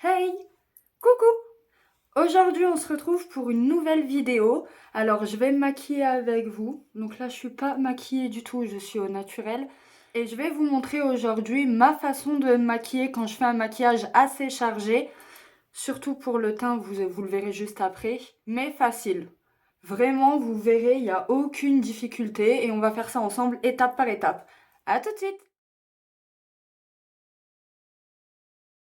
Hey! Coucou! Aujourd'hui, on se retrouve pour une nouvelle vidéo. Alors, je vais me maquiller avec vous. Donc là, je suis pas maquillée du tout, je suis au naturel. Et je vais vous montrer aujourd'hui ma façon de me maquiller quand je fais un maquillage assez chargé. Surtout pour le teint, vous le verrez juste après. Mais facile. Vraiment, vous verrez, il n'y a aucune difficulté. Et on va faire ça ensemble, étape par étape. À tout de suite!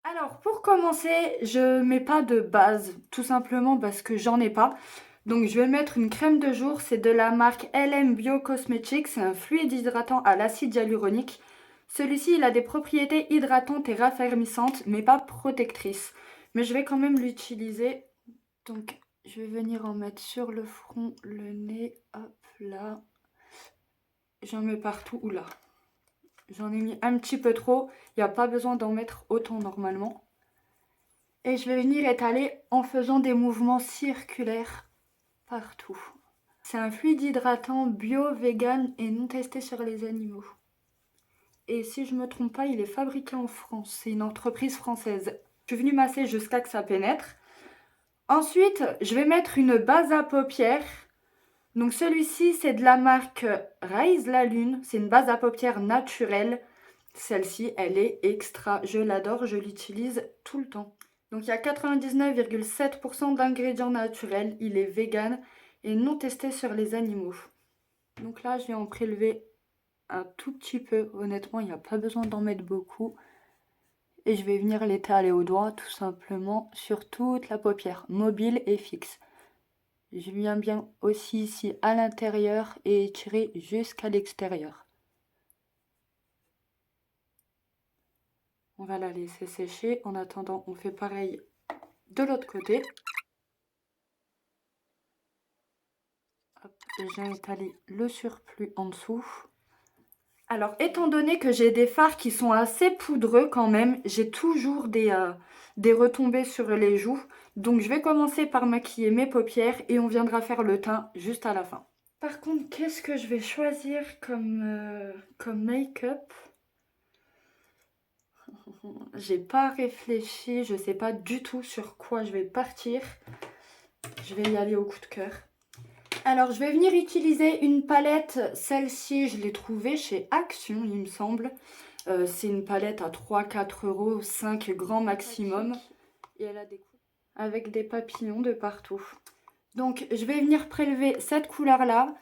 Alors, pour commencer, je mets pas de base, tout simplement parce que j'en ai pas. Donc, je vais mettre une crème de jour, c'est de la marque LM Bio Cosmetics, c'est un fluide hydratant à l'acide hyaluronique. Celui-ci, il a des propriétés hydratantes et raffermissantes, mais pas protectrices. Mais je vais quand même l'utiliser. Donc, je vais venir en mettre sur le front, le nez, hop là. J'en mets partout, oula. J'en ai mis un petit peu trop, il n'y a pas besoin d'en mettre autant normalement. Et je vais venir étaler en faisant des mouvements circulaires partout. C'est un fluide hydratant bio, vegan et non testé sur les animaux. Et si je me trompe pas, il est fabriqué en France. C'est une entreprise française. Je suis venue masser jusqu'à que ça pénètre. Ensuite, je vais mettre une base à paupières. Donc celui-ci, c'est de la marque Rise la Lune. C'est une base à paupières naturelle. Celle-ci, elle est extra. Je l'adore, je l'utilise tout le temps. Donc il y a 99,7% d'ingrédients naturels. Il est vegan et non testé sur les animaux. Donc là, je vais en prélever un tout petit peu. Honnêtement, il n'y a pas besoin d'en mettre beaucoup. Et je vais venir l'étaler au doigt tout simplement sur toute la paupière, mobile et fixe. Je viens bien aussi ici à l'intérieur et étirer jusqu'à l'extérieur. On va la laisser sécher. En attendant, on fait pareil de l'autre côté. Hop, et j'ai étalé le surplus en dessous. Alors, étant donné que j'ai des fards qui sont assez poudreux quand même, j'ai toujours des retombées sur les joues. Donc, je vais commencer par maquiller mes paupières et on viendra faire le teint juste à la fin. Par contre, qu'est-ce que je vais choisir comme make-up? J'ai pas réfléchi, je sais pas du tout sur quoi je vais partir. Je vais y aller au coup de cœur. Alors, je vais venir utiliser une palette. Celle-ci, je l'ai trouvée chez Action, il me semble. C'est une palette à 3-4 euros, 5 grands maximum. Et elle a des couleurs avec des papillons de partout. Donc, je vais venir prélever cette couleur-là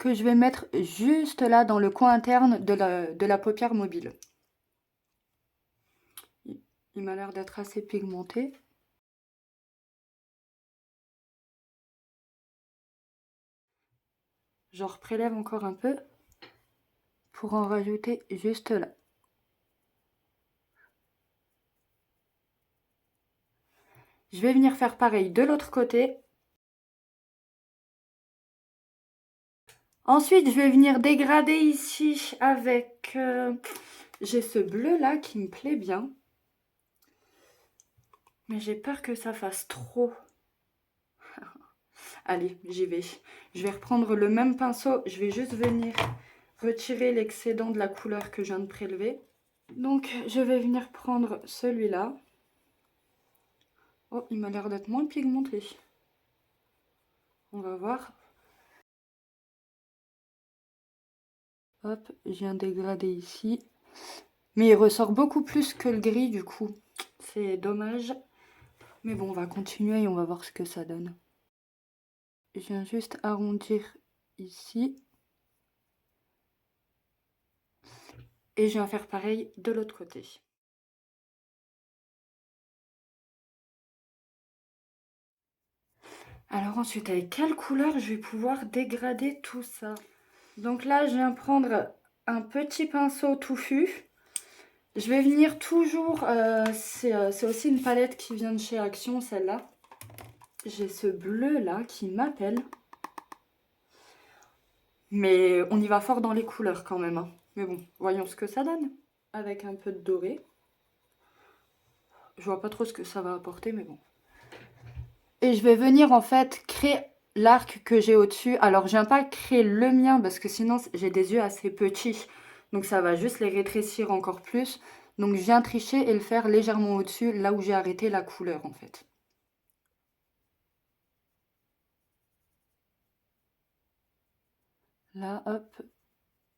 que je vais mettre juste là dans le coin interne de la paupière mobile. Il m'a l'air d'être assez pigmenté. J'en prélève encore un peu pour en rajouter juste là. Je vais venir faire pareil de l'autre côté. Ensuite, je vais venir dégrader ici avec... j'ai ce bleu là qui me plaît bien. Mais j'ai peur que ça fasse trop. Allez, j'y vais. Je vais reprendre le même pinceau. Je vais juste venir retirer l'excédent de la couleur que je viens de prélever. Donc, je vais venir prendre celui-là. Oh, il m'a l'air d'être moins pigmenté. On va voir. Hop, j'ai un dégradé ici. Mais il ressort beaucoup plus que le gris du coup. C'est dommage. Mais bon, on va continuer et on va voir ce que ça donne. Je viens juste arrondir ici. Et je viens faire pareil de l'autre côté. Alors ensuite, avec quelle couleur je vais pouvoir dégrader tout ça? Donc là, je viens prendre un petit pinceau touffu. Je vais venir toujours... c'est aussi une palette qui vient de chez Action, celle-là. J'ai ce bleu là qui m'appelle. Mais on y va fort dans les couleurs quand même. Hein. Mais bon, voyons ce que ça donne. Avec un peu de doré. Je vois pas trop ce que ça va apporter, mais bon. Et je vais venir en fait créer l'arc que j'ai au-dessus. Alors, je viens pas créer le mien parce que sinon, j'ai des yeux assez petits. Donc, ça va juste les rétrécir encore plus. Donc je viens tricher et le faire légèrement au-dessus, là où j'ai arrêté la couleur en fait. Là, hop,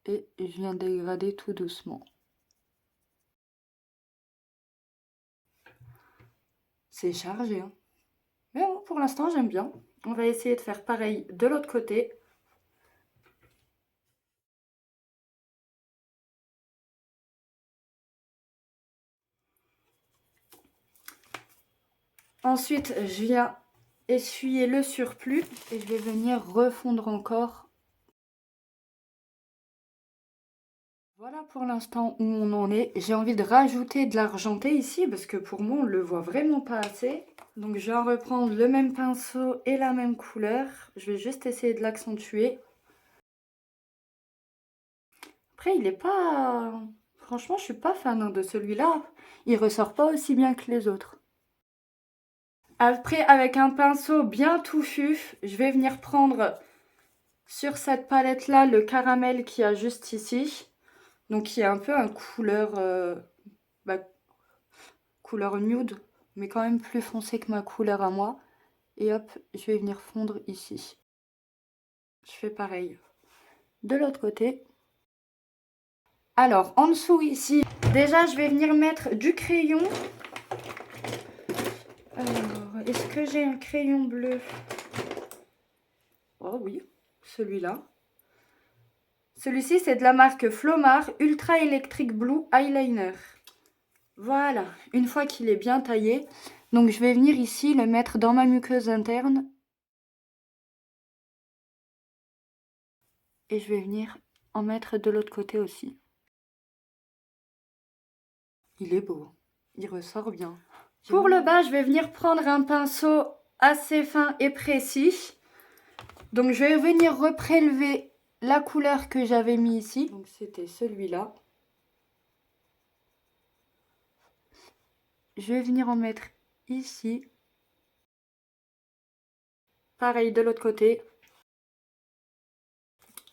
et je viens dégrader tout doucement. C'est chargé, hein. Mais bon, pour l'instant, j'aime bien. On va essayer de faire pareil de l'autre côté. Ensuite, je viens essuyer le surplus et je vais venir refondre encore. Voilà pour l'instant où on en est. J'ai envie de rajouter de l'argenté ici parce que pour moi, on le voit vraiment pas assez. Donc je vais reprendre le même pinceau et la même couleur. Je vais juste essayer de l'accentuer. Après, il est pas... Franchement, je suis pas fan de celui-là. Il ressort pas aussi bien que les autres. Après, avec un pinceau bien touffu, je vais venir prendre sur cette palette-là le caramel qu'il y a juste ici. Donc, qui est un peu un couleur, couleur nude, mais quand même plus foncé que ma couleur à moi. Et hop, je vais venir fondre ici. Je fais pareil de l'autre côté. Alors, en dessous ici, déjà, je vais venir mettre du crayon. Alors, est-ce que j'ai un crayon bleu? Oh oui, celui-là. Celui-ci, c'est de la marque Flomar Ultra Electric Blue Eyeliner. Voilà, une fois qu'il est bien taillé, donc je vais venir ici le mettre dans ma muqueuse interne. Et je vais venir en mettre de l'autre côté aussi. Il est beau, il ressort bien. Pour le bas, je vais venir prendre un pinceau assez fin et précis. Donc je vais venir reprélever la couleur que j'avais mis ici. Donc c'était celui-là. Je vais venir en mettre ici. Pareil de l'autre côté.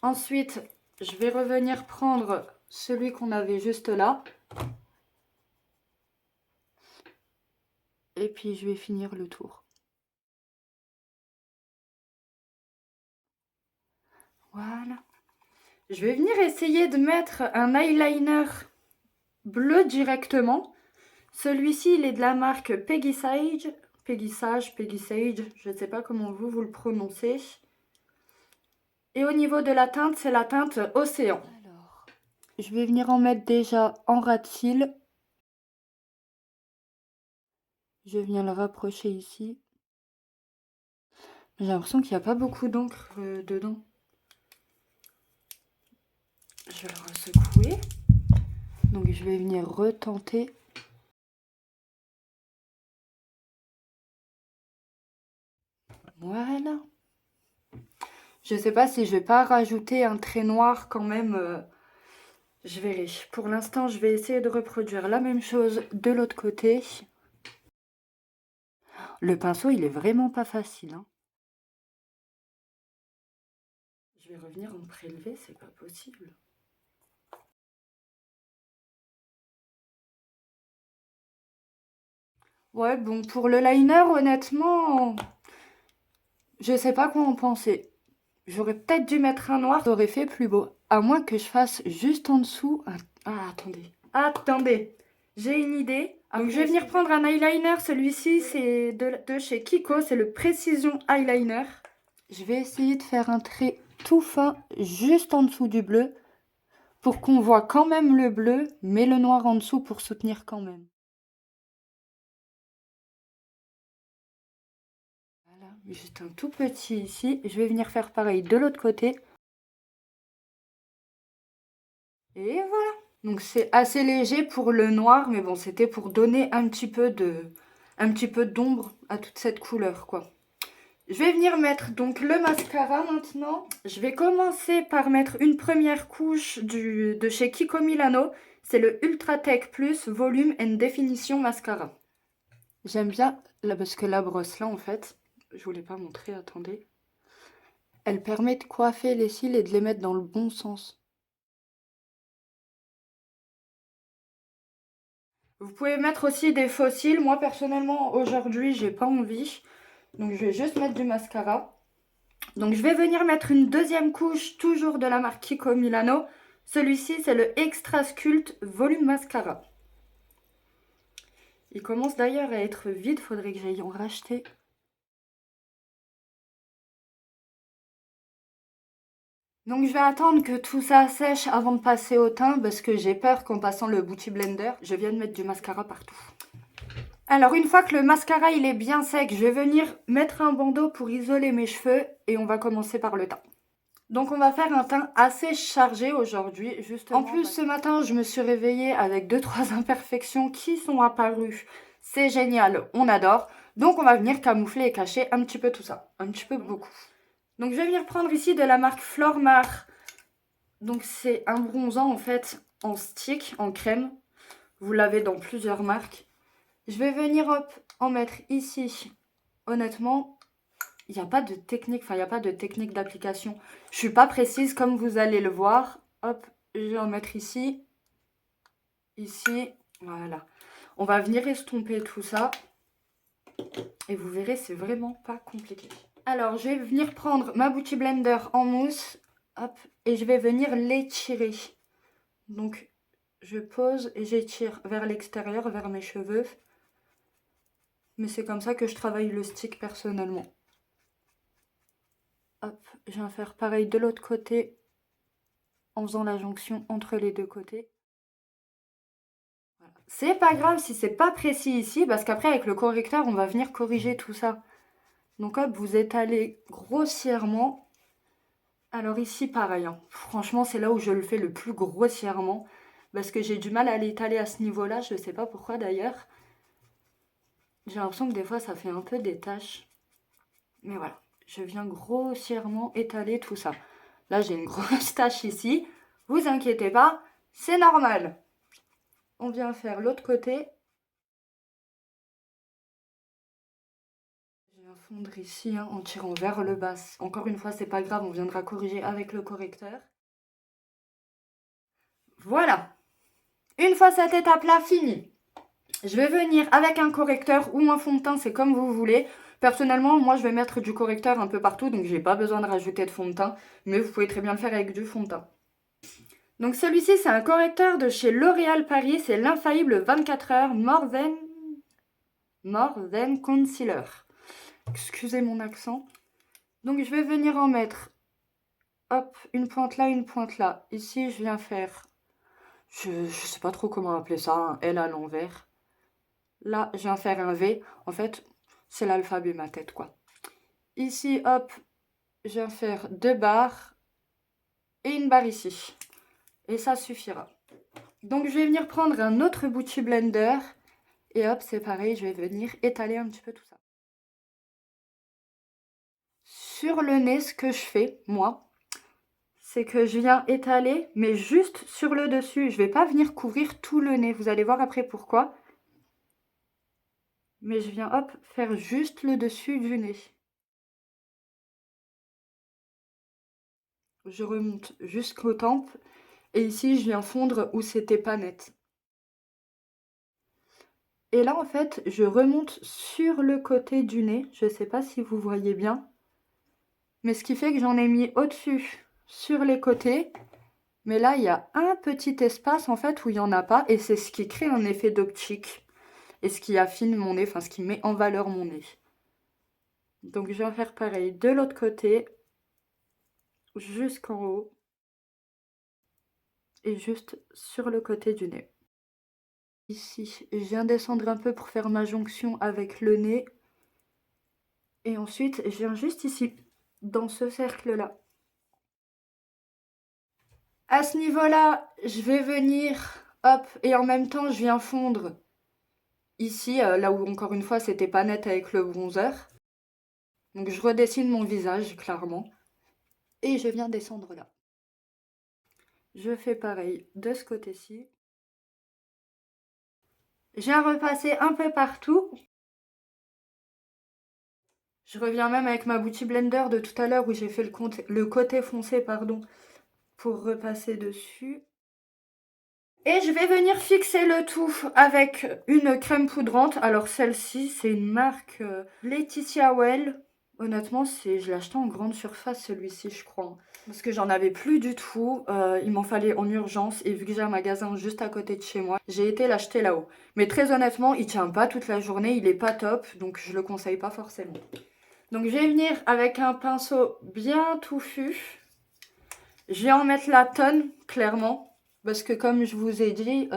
Ensuite, je vais revenir prendre celui qu'on avait juste là. Et puis je vais finir le tour. Voilà. Je vais venir essayer de mettre un eyeliner bleu directement. Celui-ci, il est de la marque Peggy Sage. Peggy Sage, je ne sais pas comment vous le prononcez. Et au niveau de la teinte, c'est la teinte Océan. Alors, je vais venir en mettre déjà en ras de cils. Je viens le rapprocher ici. J'ai l'impression qu'il n'y a pas beaucoup d'encre dedans. Je vais le ressecouer. Donc je vais venir retenter. Voilà. Je ne sais pas si je vais pas rajouter un trait noir quand même. Je verrai. Pour l'instant, je vais essayer de reproduire la même chose de l'autre côté. Le pinceau, il est vraiment pas facile, hein. Je vais revenir en prélever, c'est pas possible. Ouais, bon, pour le liner, honnêtement, je sais pas quoi en penser. J'aurais peut-être dû mettre un noir, ça aurait fait plus beau. À moins que je fasse juste en dessous... Ah, attendez. Attendez, j'ai une idée. Donc, je vais venir prendre un eyeliner. Celui-ci, c'est de chez Kiko. C'est le Precision Eyeliner. Je vais essayer de faire un trait tout fin juste en dessous du bleu pour qu'on voit quand même le bleu, mais le noir en dessous pour soutenir quand même. Voilà, juste un tout petit ici. Je vais venir faire pareil de l'autre côté. Et voilà. Donc c'est assez léger pour le noir, mais bon, c'était pour donner un petit peu d'ombre à toute cette couleur, quoi. Je vais venir mettre donc le mascara maintenant. Je vais commencer par mettre une première couche de chez Kiko Milano. C'est le Ultra Tech Plus Volume and Definition Mascara. J'aime bien, là, parce que la brosse là, en fait, je voulais pas montrer, attendez. Elle permet de coiffer les cils et de les mettre dans le bon sens. Vous pouvez mettre aussi des faux cils. Moi, personnellement, aujourd'hui, j'ai pas envie. Donc, je vais juste mettre du mascara. Donc, je vais venir mettre une deuxième couche, toujours de la marque Kiko Milano. Celui-ci, c'est le Extra Sculpt Volume Mascara. Il commence d'ailleurs à être vide. Faudrait que j'aille en racheter. Donc je vais attendre que tout ça sèche avant de passer au teint parce que j'ai peur qu'en passant le Beauty Blender, je vienne mettre du mascara partout. Alors une fois que le mascara il est bien sec, je vais venir mettre un bandeau pour isoler mes cheveux et on va commencer par le teint. Donc on va faire un teint assez chargé aujourd'hui, justement. En plus ce matin je me suis réveillée avec 2-3 imperfections qui sont apparues. C'est génial, on adore. Donc on va venir camoufler et cacher un petit peu tout ça, un petit peu beaucoup. Donc je vais venir prendre ici de la marque Flormar. Donc c'est un bronzant en fait en stick, en crème. Vous l'avez dans plusieurs marques. Je vais venir hop, en mettre ici. Honnêtement, il n'y a pas de technique, enfin il n'y a pas de technique d'application. Je suis pas précise comme vous allez le voir. Hop, je vais en mettre ici. Ici, voilà. On va venir estomper tout ça. Et vous verrez, c'est vraiment pas compliqué. Alors, je vais venir prendre ma Beauty Blender en mousse. Hop, et je vais venir l'étirer. Donc, je pose et j'étire vers l'extérieur, vers mes cheveux. Mais c'est comme ça que je travaille le stick personnellement. Hop, je viens faire pareil de l'autre côté en faisant la jonction entre les deux côtés. Voilà. C'est pas grave si c'est pas précis ici parce qu'après avec le correcteur on va venir corriger tout ça. Donc hop, vous étalez grossièrement. Alors ici pareil, hein. Franchement c'est là où je le fais le plus grossièrement parce que j'ai du mal à l'étaler à ce niveau-là, je sais pas pourquoi d'ailleurs. J'ai l'impression que des fois ça fait un peu des taches. Mais voilà, je viens grossièrement étaler tout ça. Là j'ai une grosse tache ici. Vous inquiétez pas, c'est normal. On vient faire l'autre côté. Je viens fondre ici hein, en tirant vers le bas. Encore une fois, c'est pas grave, on viendra corriger avec le correcteur. Voilà. Une fois cette étape-là finie, je vais venir avec un correcteur ou un fond de teint, c'est comme vous voulez. Personnellement, moi, je vais mettre du correcteur un peu partout, donc j'ai pas besoin de rajouter de fond de teint. Mais vous pouvez très bien le faire avec du fond de teint. Donc celui-ci, c'est un correcteur de chez L'Oréal Paris. C'est l'infaillible 24 heures More Than Concealer. Excusez mon accent. Donc je vais venir en mettre, hop, une pointe là, une pointe là. Ici, je viens faire, je sais pas trop comment appeler ça, un L à l'envers. Là, je viens faire un V. En fait, c'est l'alphabet ma tête, quoi. Ici, hop, je viens faire 2 barres et une barre ici. Et ça suffira. Donc je vais venir prendre un autre Beauty Blender. Et hop, c'est pareil, je vais venir étaler un petit peu tout ça. Sur le nez, ce que je fais, moi, c'est que je viens étaler, mais juste sur le dessus. Je vais pas venir couvrir tout le nez. Vous allez voir après pourquoi. Mais je viens, hop, faire juste le dessus du nez. Je remonte jusqu'aux tempes. Et ici, je viens fondre où c'était pas net. Et là, en fait, je remonte sur le côté du nez. Je sais pas si vous voyez bien. Mais ce qui fait que j'en ai mis au-dessus, sur les côtés. Mais là, il y a un petit espace, en fait, où il n'y en a pas. Et c'est ce qui crée un effet d'optique. Et ce qui affine mon nez, enfin, ce qui met en valeur mon nez. Donc, je vais faire pareil de l'autre côté. Jusqu'en haut. Et juste sur le côté du nez. Ici, je viens descendre un peu pour faire ma jonction avec le nez. Et ensuite, je viens juste ici, dans ce cercle-là. À ce niveau-là, je vais venir, hop, et en même temps, je viens fondre ici, là où encore une fois, c'était pas net avec le bronzer. Donc, je redessine mon visage, clairement. Et je viens descendre là. Je fais pareil de ce côté-ci. Je viens repasser un peu partout. Je reviens même avec ma Beauty Blender de tout à l'heure où j'ai fait le côté foncé, pardon, pour repasser dessus. Et je vais venir fixer le tout avec une crème poudrante. Alors celle-ci, c'est une marque Laetitia Well. Honnêtement, je l'ai acheté en grande surface celui-ci, je crois. Parce que j'en avais plus du tout. Il m'en fallait en urgence. Et vu que j'ai un magasin juste à côté de chez moi, j'ai été l'acheter là-haut. Mais très honnêtement, il tient pas toute la journée. Il est pas top. Donc je le conseille pas forcément. Donc je vais venir avec un pinceau bien touffu. Je vais en mettre la tonne, clairement. Parce que comme je vous ai dit,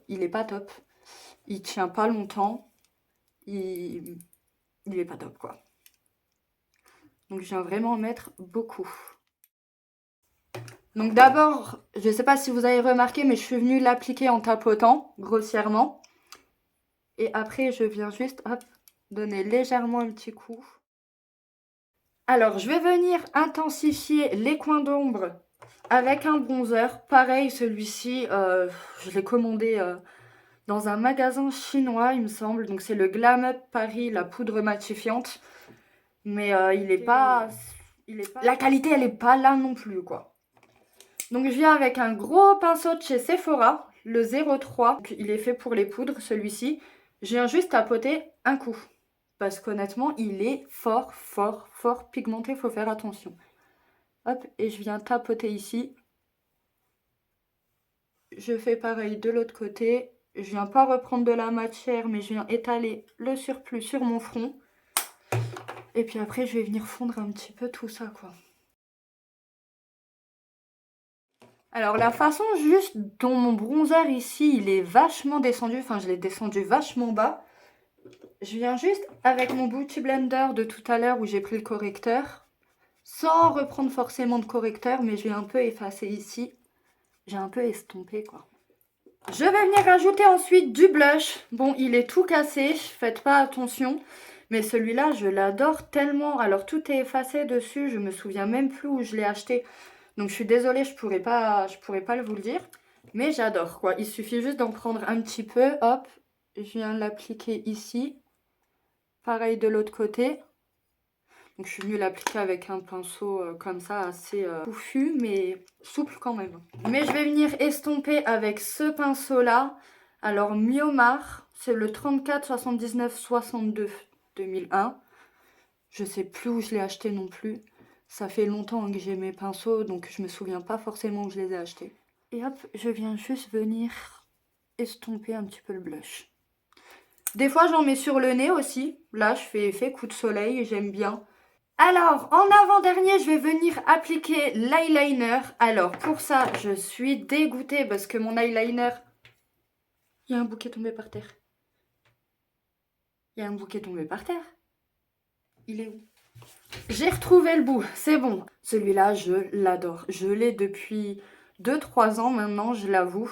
il est pas top. Il tient pas longtemps. Il est pas top, quoi. Donc je viens vraiment en mettre beaucoup. Donc d'abord, je sais pas si vous avez remarqué, mais je suis venue l'appliquer en tapotant, grossièrement. Et après, je viens juste, hop, donner légèrement un petit coup. Alors, je vais venir intensifier les coins d'ombre avec un bronzer. Pareil, celui-ci, je l'ai commandé dans un magasin chinois, il me semble. Donc, c'est le Glam Up Paris, la poudre matifiante. Mais il est pas... La qualité, elle est pas là non plus, quoi. Donc, je viens avec un gros pinceau de chez Sephora, le 03. Donc, il est fait pour les poudres, celui-ci. Je viens juste tapoter un coup. Parce qu'honnêtement, il est fort, fort, fort pigmenté. Il faut faire attention. Hop, et je viens tapoter ici. Je fais pareil de l'autre côté. Je viens pas reprendre de la matière, mais je viens étaler le surplus sur mon front. Et puis après, je vais venir fondre un petit peu tout ça, quoi. Alors, la façon juste dont mon bronzer ici, il est vachement descendu. Enfin, je l'ai descendu vachement bas. Je viens juste avec mon Beauty Blender de tout à l'heure où j'ai pris le correcteur. Sans reprendre forcément de correcteur, mais je vais un peu effacer ici. J'ai un peu estompé, quoi. Je vais venir rajouter ensuite du blush. Bon, il est tout cassé, faites pas attention. Mais celui-là, je l'adore tellement. Alors, tout est effacé dessus. Je me souviens même plus où je l'ai acheté. Donc, je suis désolée, je pourrais pas vous le dire. Mais j'adore, quoi. Il suffit juste d'en prendre un petit peu. Hop, je viens l'appliquer ici. Pareil de l'autre côté. Donc, je suis venue l'appliquer avec un pinceau comme ça, assez touffu, mais souple quand même. Mais je vais venir estomper avec ce pinceau-là. Alors, Miomar, c'est le 34 79 62 2001. Je sais plus où je l'ai acheté non plus. Ça fait longtemps que j'ai mes pinceaux, donc je me souviens pas forcément où je les ai achetés. Et hop, je viens juste venir estomper un petit peu le blush. Des fois, j'en mets sur le nez aussi. Là, je fais effet coup de soleil et j'aime bien. Alors, en avant-dernier, je vais venir appliquer l'eyeliner. Alors, pour ça, je suis dégoûtée parce que mon eyeliner... Il y a un bouquet tombé par terre. Il y a un bouquet tombé par terre. Il est où? J'ai retrouvé le bout, c'est bon. Celui-là, je l'adore. Je l'ai depuis 2-3 ans maintenant, je l'avoue.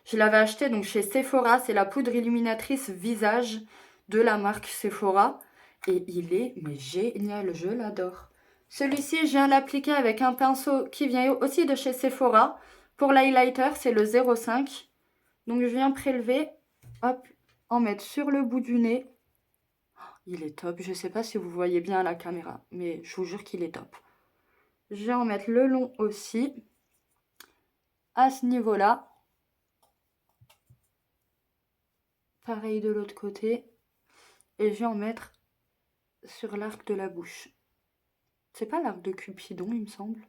Je l'avais acheté donc chez Sephora. C'est la poudre illuminatrice visage de la marque Sephora. Et il est mais génial, je l'adore. Celui-ci, je viens l'appliquer avec un pinceau qui vient aussi de chez Sephora. Pour l'highlighter, c'est le 05. Donc, je viens prélever, hop, en mettre sur le bout du nez. Il est top. Je ne sais pas si vous voyez bien à la caméra, mais je vous jure qu'il est top. Je vais en mettre le long aussi, à ce niveau-là. Pareil de l'autre côté. Et je vais en mettre sur l'arc de la bouche. C'est pas l'arc de Cupidon, il me semble.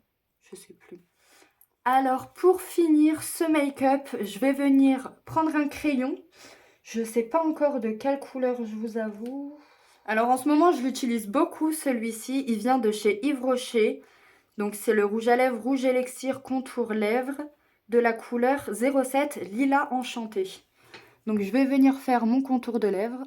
Je sais plus. Alors, pour finir ce make-up, je vais venir prendre un crayon. Je sais pas encore de quelle couleur, je vous avoue. Alors, en ce moment, je l'utilise beaucoup, celui-ci. Il vient de chez Yves Rocher. Donc, c'est le rouge à lèvres Rouge Élixir Contour Lèvres de la couleur 07 Lilas Enchanté. Donc, je vais venir faire mon contour de lèvres.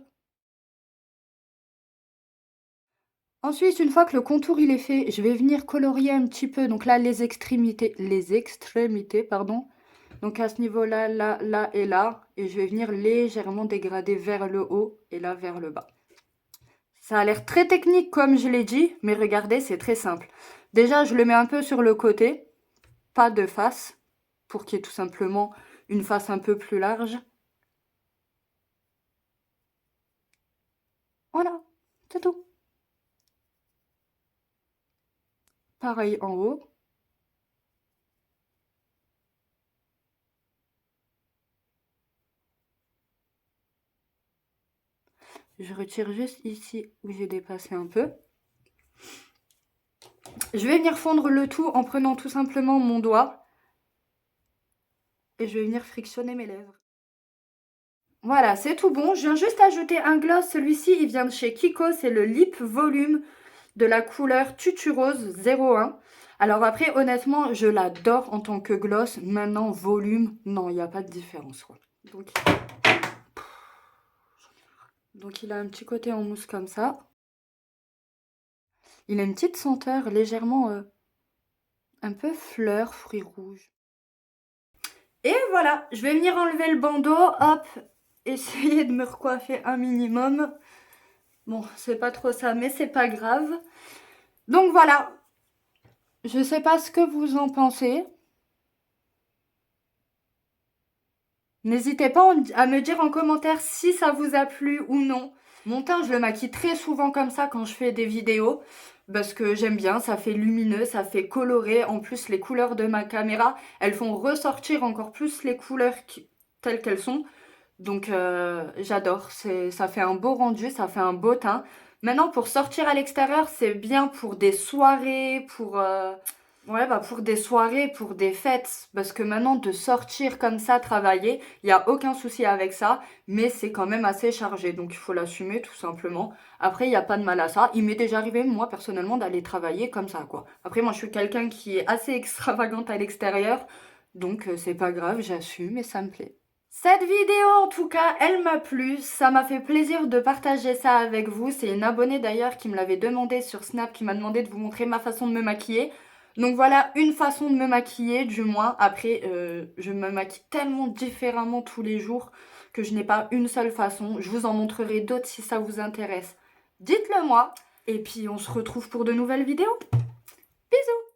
Ensuite, une fois que le contour il est fait, je vais venir colorier un petit peu. Donc là, les extrémités, pardon. Donc à ce niveau-là, là, là et là. Et je vais venir légèrement dégrader vers le haut et là vers le bas. Ça a l'air très technique comme je l'ai dit, mais regardez, c'est très simple. Déjà, je le mets un peu sur le côté, pas de face, pour qu'il y ait tout simplement une face un peu plus large. Voilà, c'est tout. Pareil en haut. Je retire juste ici où j'ai dépassé un peu. Je vais venir fondre le tout en prenant tout simplement mon doigt. Et je vais venir frictionner mes lèvres. Voilà, c'est tout bon. Je viens juste ajouter un gloss. Celui-ci, il vient de chez Kiko. C'est le Lip Volume de la couleur Tutu Rose 01. Alors après, honnêtement, je l'adore en tant que gloss. Maintenant, volume, non, il n'y a pas de différence, quoi. Donc, il a un petit côté en mousse comme ça. Il a une petite senteur légèrement un peu fleur, fruits rouges. Et voilà, je vais venir enlever le bandeau, hop, essayer de me recoiffer un minimum. Bon, c'est pas trop ça, mais c'est pas grave. Donc voilà, je sais pas ce que vous en pensez. N'hésitez pas à me dire en commentaire si ça vous a plu ou non. Mon teint, je le maquille très souvent comme ça quand je fais des vidéos. Parce que j'aime bien, ça fait lumineux, ça fait coloré. En plus, les couleurs de ma caméra, elles font ressortir encore plus les couleurs telles qu'elles sont. Donc j'adore, ça fait un beau rendu, ça fait un beau teint. Maintenant, pour sortir à l'extérieur, c'est bien pour des soirées, ouais, bah pour des soirées, pour des fêtes. Parce que maintenant, de sortir comme ça, travailler, il n'y a aucun souci avec ça. Mais c'est quand même assez chargé. Donc, il faut l'assumer tout simplement. Après, il n'y a pas de mal à ça. Il m'est déjà arrivé, moi, personnellement, d'aller travailler comme ça, quoi. Après, moi, je suis quelqu'un qui est assez extravagante à l'extérieur. Donc, c'est pas grave, j'assume et ça me plaît. Cette vidéo, en tout cas, elle m'a plu. Ça m'a fait plaisir de partager ça avec vous. C'est une abonnée d'ailleurs qui me l'avait demandé sur Snap, qui m'a demandé de vous montrer ma façon de me maquiller. Donc voilà, une façon de me maquiller, du moins. Après, je me maquille tellement différemment tous les jours que je n'ai pas une seule façon. Je vous en montrerai d'autres si ça vous intéresse. Dites-le moi. Et puis, on se retrouve pour de nouvelles vidéos. Bisous!